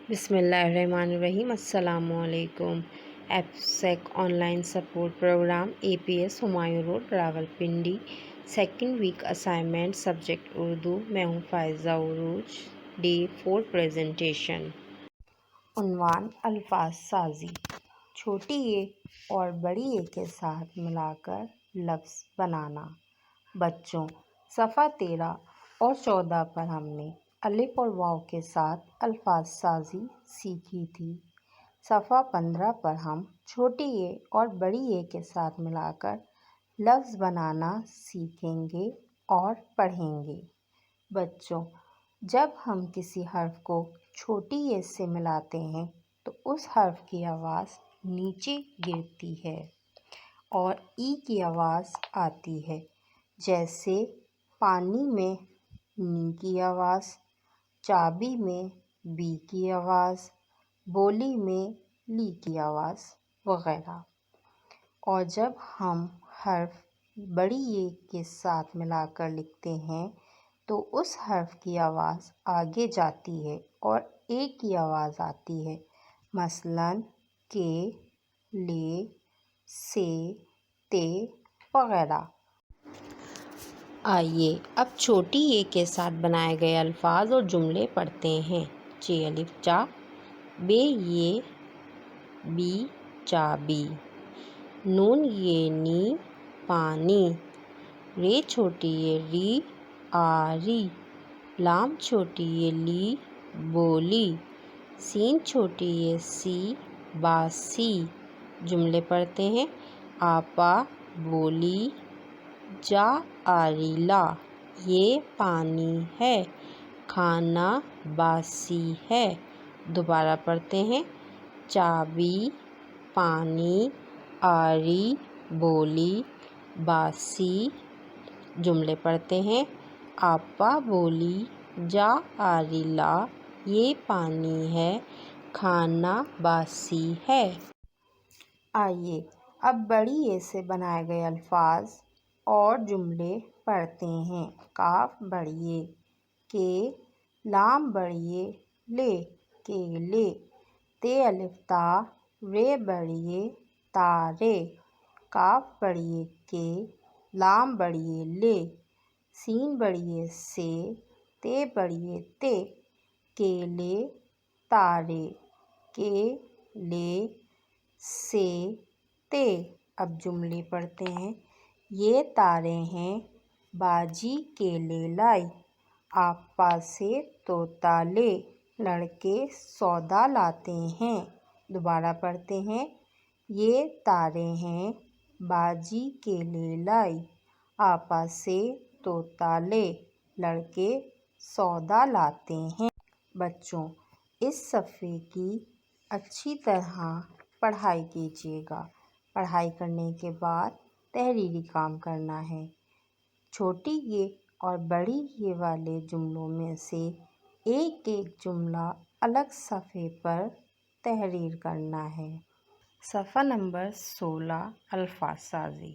بسم اللہ الرحمن الرحیم۔ السلام علیکم۔ APSACS online support programme APS Humayun road Rawalpindi, second week assignment subject Urdu. میں ہوں فائزہ عروج۔ Day 4 presentation. عنوان: الفاظ سازی۔ چھوٹی اے اور بڑی اے کے ساتھ ملا کر لفظ بنانا۔ بچوں، صفحہ 13 اور 14 پر ہم نے الف اور واو کے ساتھ الفاظ سازی سیکھی تھی۔ صفحہ 15 پر ہم چھوٹی اے اور بڑی اے کے ساتھ ملا کر لفظ بنانا سیکھیں گے اور پڑھیں گے۔ بچوں، جب ہم کسی حرف کو چھوٹی اے سے ملاتے ہیں تو اس حرف کی آواز نیچے گرتی ہے اور ای کی آواز آتی ہے، جیسے پانی میں نی کی آواز، چابی میں بی کی آواز، بولی میں لی کی آواز وغیرہ۔ اور جب ہم حرف بڑی اے کے ساتھ ملا کر لکھتے ہیں تو اس حرف کی آواز آگے جاتی ہے اور اے کی آواز آتی ہے، مثلاً کے، لے، سے، تے وغیرہ۔ آئیے اب چھوٹی اے کے ساتھ بنائے گئے الفاظ اور جملے پڑھتے ہیں۔ چ الف چا، بے یہ بی چابی، نون یہ نی پانی، رے چھوٹی یہ ری آری، لام چھوٹی یہ لی بولی، سین چھوٹی یہ سی باسی۔ جملے پڑھتے ہیں۔ آپا بولی، جا آری لا، یہ پانی ہے، کھانا باسی ہے۔ دوبارہ پڑھتے ہیں۔ چابی، پانی، آری بولی، باسی۔ جملے پڑھتے ہیں۔ آپا بولی، جا آری لا، یہ پانی ہے، کھانا باسی ہے۔ آئیے اب بڑی اے سے بنائے گئے الفاظ اور جملے پڑھتے ہیں۔ کاف بڑی اے، کے، لام بڑی اے، لے، کیلے، تے الف تا، رے بڑی اے، تارے، کاف بڑی اے، کے، لام بڑی اے، لے، سین بڑی اے، سے، تے بڑی اے، تے، کیلے، تارے، کے، لے، سے، تے۔ اب جملے پڑھتے ہیں۔ یہ تارے ہیں، باجی کیلے لائی، آپا سے طوطا لے، لڑکے سودا لاتے ہیں۔ دوبارہ پڑھتے ہیں۔ یہ تارے ہیں، باجی کیلے لائی، آپا سے طوطا لے، لڑکے سودا لاتے ہیں۔ بچوں، اس صفحے کی اچھی طرح پڑھائی کیجیے گا۔ پڑھائی کرنے کے بعد تحریری کام کرنا ہے۔ چھوٹی اے اور بڑی اے والے جملوں میں سے ایک ایک جملہ الگ صفحے پر تحریر کرنا ہے۔ صفحہ نمبر 16 الفاظ سازی۔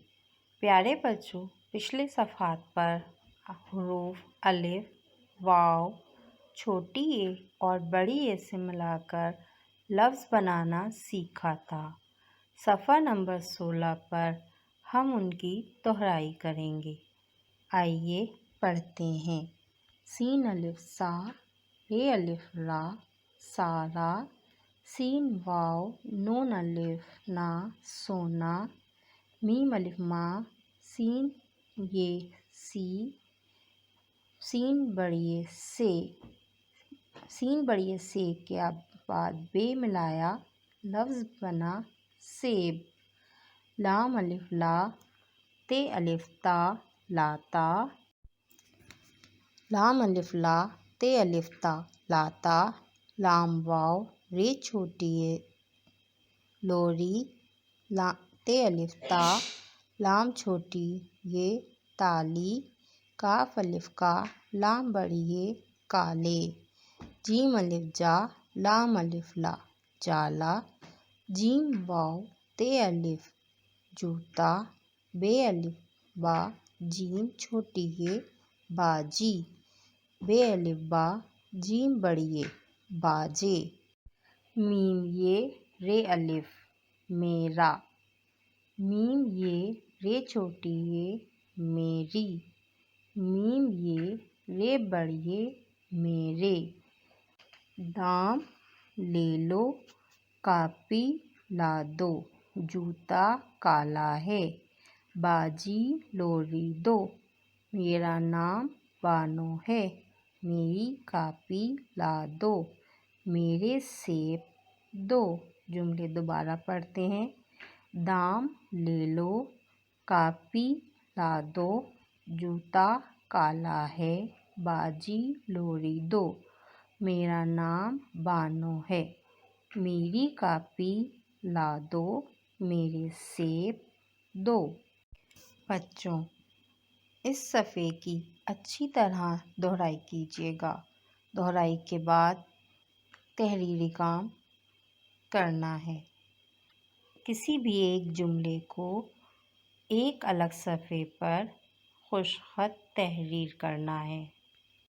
پیارے بچوں، پچھلے صفحات پر حروف الف، واو، چھوٹی اے اور بڑی اے سے ملا کر لفظ بنانا سیکھا تھا۔ صفحہ نمبر 16 پر ہم ان کی دہرائی کریں گے۔ آئیے پڑھتے ہیں۔ سین الف سا، رے الف را، سارا، سین واو، نون الف نا، سونا، میم الف ما، سین یہ سی، سین بڑی اے سے، سین بڑی اے سے کے بعد بے ملایا، لفظ بنا سیب۔ لام الف لا، تے الف تا، لاتا، لام الف لا، تے الف تا، لاتا، لام واو، رے چھوٹی اے لوری، تے الف تا، لام چھوٹی یہ تالی، کاف الف کا، لام بڑی اے کالے، جیم الف جا، لام الف لا، جالا، جیم واو، تے الف جوتا، بے الف با، جیم چھوٹی اے باجی، بے الف با، جیم بڑی اے باجے۔ میم یہ رے الف میرا، میم یہ رے چھوٹی یہ میری، میم یہ رے بڑی یہ میرے۔ دام لے لو کاپی لا دو، جوتا کالا ہے، باجی لوری دو، میرا نام بانو ہے، میری کاپی لا دو، میرے سیب دو۔ جملے دوبارہ پڑھتے ہیں۔ دام لے لو کاپی لا دو، جوتا کالا ہے، باجی لوری دو، میرا نام بانو ہے، میری کاپی لا دو، میرے سیب دو۔ بچوں، اس صفحے کی اچھی طرح دہرائی کیجیے گا۔ دہرائی کے بعد تحریری کام کرنا ہے۔ کسی بھی ایک جملے کو ایک الگ صفحے پر خوش خط تحریر کرنا ہے۔